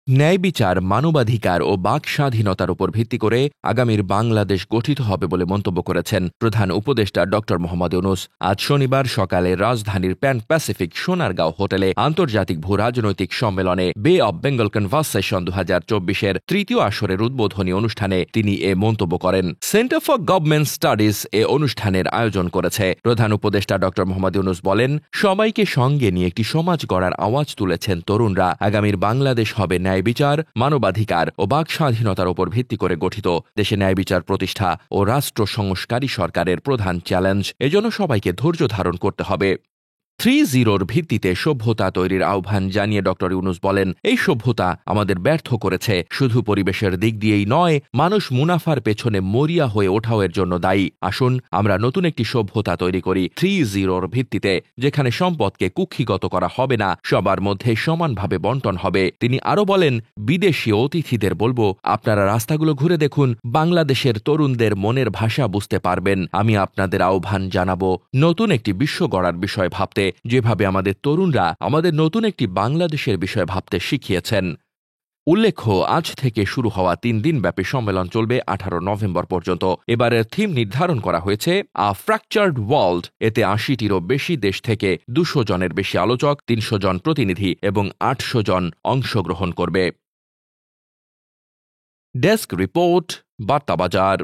ন্যায় বিচার, মানবাধিকার ও বাক স্বাধীনতার উপর ভিত্তি করে আগামীর বাংলাদেশ গঠিত হবে বলে মন্তব্য করেছেন প্রধান উপদেষ্টা ড মোহাম্মদ ইউনূস। আজ শনিবার সকালে রাজধানীর প্যান প্যাসিফিক সোনারগাঁও হোটেলে আন্তর্জাতিক ভূ রাজনৈতিক সম্মেলনে বে অব বেঙ্গল কনভারসেশন 2024-এর তৃতীয় আসরের উদ্বোধনী অনুষ্ঠানে তিনি এ মন্তব্য করেন। সেন্টার ফর গভর্নমেন্ট স্টাডিজ এ অনুষ্ঠানের আয়োজন করেছে। প্রধান উপদেষ্টা ড মোহাম্মদ ইউনূস বলেন, সবাইকে সঙ্গে নিয়ে একটি সমাজ গড়ার আওয়াজ তুলেছেন তরুণরা। আগামীর বাংলাদেশ হবে ন্যায় বিচার, মানবাধিকার ও বাক স্বাধীনতার উপর ভিত্তি করে গঠিত। দেশে ন্যায় বিচার প্রতিষ্ঠা ও রাষ্ট্র সংস্কারই সরকারের প্রধান চ্যালেঞ্জ। এজন্য সবাইকে ধৈর্য ধারণ করতে হবে। 3-0-র ভিত্তিতে সভ্যতা তৈরির আহ্বান জানিয়ে ড ইউনূস বলেন, এই সভ্যতা আমাদের ব্যর্থ করেছে। শুধু পরিবেশের দিক দিয়েই নয়, মানুষ মুনাফার পেছনে মরিয়া হয়ে ওঠাও এর জন্য দায়ী। আসুন আমরা নতুন একটি সভ্যতা তৈরি করি 3-0-র ভিত্তিতে, যেখানে সম্পদকে কুক্ষিগত করা হবে না, সবার মধ্যে সমানভাবে বন্টন হবে। তিনি আরও বলেন, বিদেশি অতিথিদের বলবো, আপনারা রাস্তাগুলো ঘুরে দেখুন, বাংলাদেশের তরুণদের মনের ভাষা বুঝতে পারবেন। আমি আপনাদের আহ্বান জানাবো নতুন একটি বিশ্ব গড়ার বিষয় ভাবতে, যেভাবে আমাদের তরুণরা আমাদের নতুন একটি বাংলাদেশের বিষয়ে ভাবতে শিখিয়েছেন। উল্লেখ্য, আজ থেকে শুরু হওয়া 3 দিনব্যাপী সম্মেলন চলবে 18 নভেম্বর পর্যন্ত। এবারের থিম নির্ধারণ করা হয়েছে আ ফ্র্যাকচার্ড ওয়ার্ল্ড। এতে 80টিরও বেশি দেশ থেকে 200 জনের বেশি আলোচক, 300 জন প্রতিনিধি এবং 800 জন অংশগ্রহণ করবে। Desk report, বার্তাবাজার।